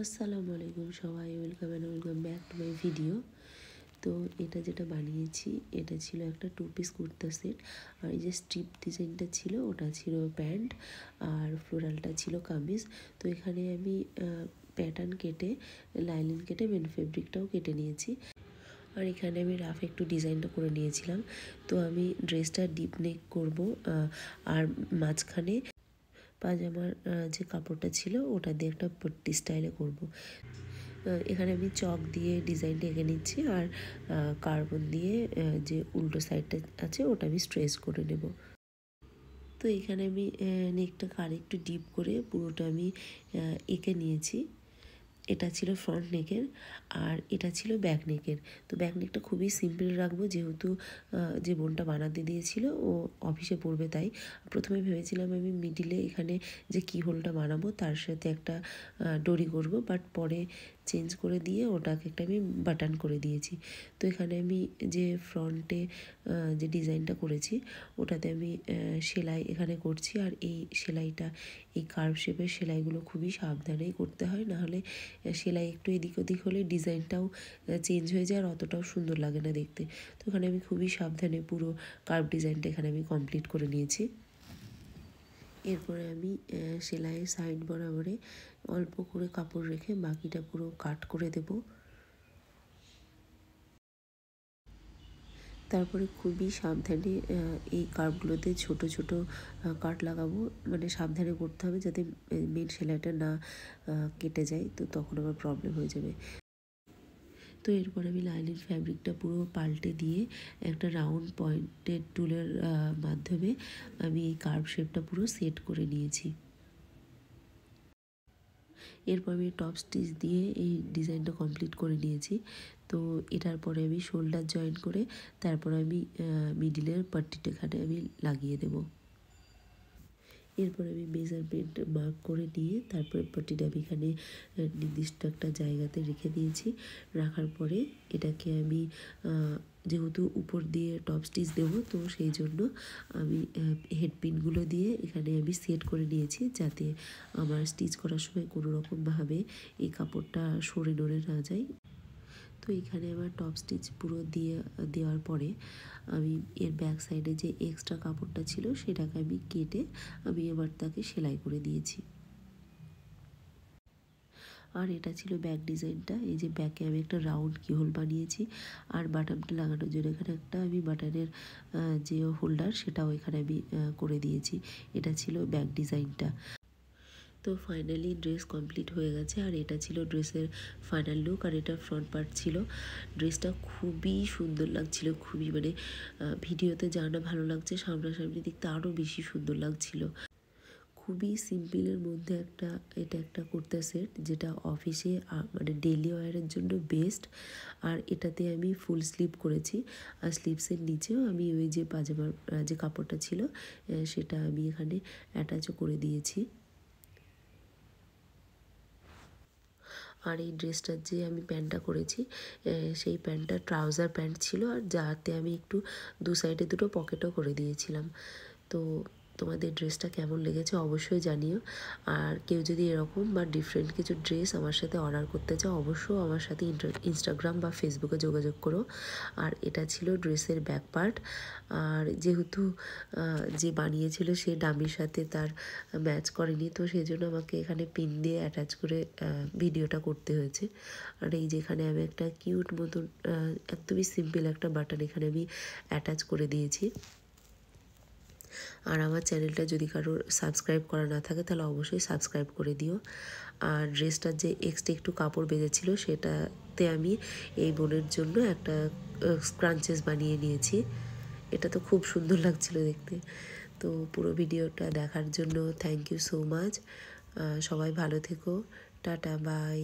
আসসালামু আলাইকুম সবাই, welcome back to my video. তো এটা যেটা বানিয়েছি এটা ছিল একটা 2 পিস কুর্তা সেট। আর এই যে স্ট্রিপ ডিজাইনটা ছিল ওটা ছিল প্যান্ট, আর ফ্লোরালটা ছিল কামিজ। তো এখানে আমি প্যাটার্ন কেটে লাইনিং কেটে মেন ফেব্রিকটাও কেটে নিয়েছি। আর এখানে আমি রাফ একটু ডিজাইনটা করে নিয়েছিলাম। তো আমি ড্রেসটা ডিপ নেক করবো, আর মাঝখানে পাজামার যে কাপড়টা ছিল ওটা দিয়ে একটা পট্টি স্টাইলে করব। এখানে আমি চক দিয়ে ডিজাইনটা এঁকে নিচ্ছি, আর কার্বন দিয়ে যে উল্টো সাইডটা আছে ওটা আমি স্ট্রেচ করে নেব। তো এখানে আমি নেকটাকে আরেকটু ডিপ করে পুরোটা আমি এঁকে নিয়েছি। এটা ছিল ফ্রন্ট নেকের, আর এটা ছিল ব্যাক নেকের। তো ব্যাক নেকটা খুবই সিম্পল রাখবো, যেহেতু যে বোনটা বানাতে দিয়েছিল ও অফিসে পড়বে, তাই প্রথমে ভেবেছিলাম আমি মিডিলে এখানে যে কি হোলটা বানাবো তার সাথে একটা ডরি করব, বাট পরে চেঞ্জ করে দিয়ে ওটাকে একটা আমি বাটন করে দিয়েছি। তো এখানে আমি যে ফ্রন্টে যে ডিজাইনটা করেছি ওটাতে আমি সেলাই এখানে করছি। আর এই সেলাইটা, এই কার্ভ শেপের সেলাইগুলো খুবই সাবধানেই করতে হয়, নাহলে সেলাই একটু এদিক ওদিক হলে ডিজাইনটাও চেঞ্জ হয়ে যায় আর অতটাও সুন্দর লাগে না দেখতে। তো এখানে আমি খুবই সাবধানে পুরো কার্ভ ডিজাইনটা এখানে আমি কমপ্লিট করে নিয়েছি। এরপরে আমি সেলাইয়ের সাইড বরাবরে অল্প করে কাপড় রেখে বাকিটা পুরো কাট করে দেব। তারপরে খুবই সাবধানে এই কার্ভগুলোতে ছোট ছোট কাট লাগাবো, মানে সাবধানে করতে হবে যাতে মেন সেলাইটা না কেটে যায়, তো তখন আবার প্রবলেম হয়ে যাবে। তো এরপর আমি লাইনিং ফ্যাব্রিকটা পুরো পাল্টে দিয়ে একটা রাউন্ড পয়েন্টেড টুলের মাধ্যমে আমি এই কার্ভ শেপটা পুরো সেট করে নিয়েছি। এরপর আমি টপ স্টিচ দিয়ে এই ডিজাইনটা কমপ্লিট করে নিয়েছি। তো এটার পরে আমি শোল্ডার জয়েন করে তারপর আমি মিডিলের পাট্টিটা এখানে আমি লাগিয়ে দেব। এরপর আমি মেজারমেন্ট মার্ক করে নিয়ে তারপরে পাট্টিটা আমি এখানে নির্দিষ্ট একটা জায়গাতে রেখে দিয়েছি। রাখার পরে এটাকে আমি যেহেতু উপর দিয়ে টপ স্টিচ দেবো, তো সেই জন্য আমি হেডপিনগুলো দিয়ে এখানে আমি সেট করে নিয়েছি, যাতে আমার স্টিচ করার সময় কোনো রকমভাবে এই কাপড়টা সরে নড়ে না যায়। তো এখানে আমার টপ স্টিচ পুরো দেওয়ার পরে আমি এর ব্যাক সাইডে যে এক্সট্রা কাপড়টা ছিল সেটাকে আমি কেটে আমি এবার তাকে সেলাই করে দিয়েছি। আর এটা ছিল ব্যাক ডিজাইনটা। এই যে ব্যাকে আমি একটা রাউন্ড কিহোল বানিয়েছি, আর বাটনটা লাগানোর জন্য এখানে একটা আমি বাটনের যে হোল্ডার সেটাও এখানে আমি করে দিয়েছি। এটা ছিল ব্যাক ডিজাইনটা। তো ফাইনালি ড্রেস কমপ্লিট হয়ে গেছে, আর এটা ছিল ড্রেসের ফাইনাল লুক। আর এটা ফ্রন্ট পার্ট ছিল। ড্রেসটা খুবই সুন্দর লাগছিল, খুবই মানে ভিডিওতে যা না ভালো লাগছে সামনাসামনি দেখতে আরও বেশি সুন্দর লাগছিল। খুবই সিম্পলের মধ্যে এটা একটা কুর্তা সেট, যেটা অফিসে মানে ডেলি ওয়্যারের জন্য বেস্ট। আর এটাতে আমি ফুল স্লিভ করেছি, আর স্লিভসের নিচেও আমি ওই যে পাজামার যে কাপড়টা ছিল সেটা আমি এখানে অ্যাটাচও করে দিয়েছি। আর এই ড্রেসটার যে আমি প্যান্টটা করেছি সেই প্যান্টটা ট্রাউজার প্যান্ট ছিল, আর যাতে আমি একটু দু সাইডে দুটো পকেটও করে দিয়েছিলাম। তো তোমাদের ড্রেসটা কেমন লেগেছে অবশ্যই জানিও। আর কেউ যদি এরকম বা ডিফারেন্ট কিছু ড্রেস আমার সাথে অর্ডার করতে চাও অবশ্যই আমার সাথে ইনস্টাগ্রাম বা ফেসবুকে যোগাযোগ করো। আর এটা ছিল ড্রেসের ব্যাক পার্ট। আর যেহেতু যে বানিয়েছিল সে ডামির সাথে তার ম্যাচ করেনি, তো সেই জন্য আমাকে এখানে পিন দিয়ে অ্যাটাচ করে ভিডিওটা করতে হয়েছে। আর এই যেখানে আমি একটা কিউট মতন একদমই সিম্পল একটা বাটন এখানে আমি অ্যাটাচ করে দিয়েছি। আর আমার চ্যানেলটা যদি কারোর সাবস্ক্রাইব করা না থাকে তাহলে অবশ্যই সাবস্ক্রাইব করে দিও। আর ড্রেসটার যে এক্সট্রা একটু কাপড় বেঁধেছিল সেটাতে আমি এই বোনের জন্য একটা স্ক্রাঞ্চেস বানিয়ে নিয়েছি। এটা তো খুব সুন্দর লাগছিল দেখতে। তো পুরো ভিডিওটা দেখার জন্য থ্যাংক ইউ সো মাচ। সবাই ভালো থেকো, টাটা, বাই।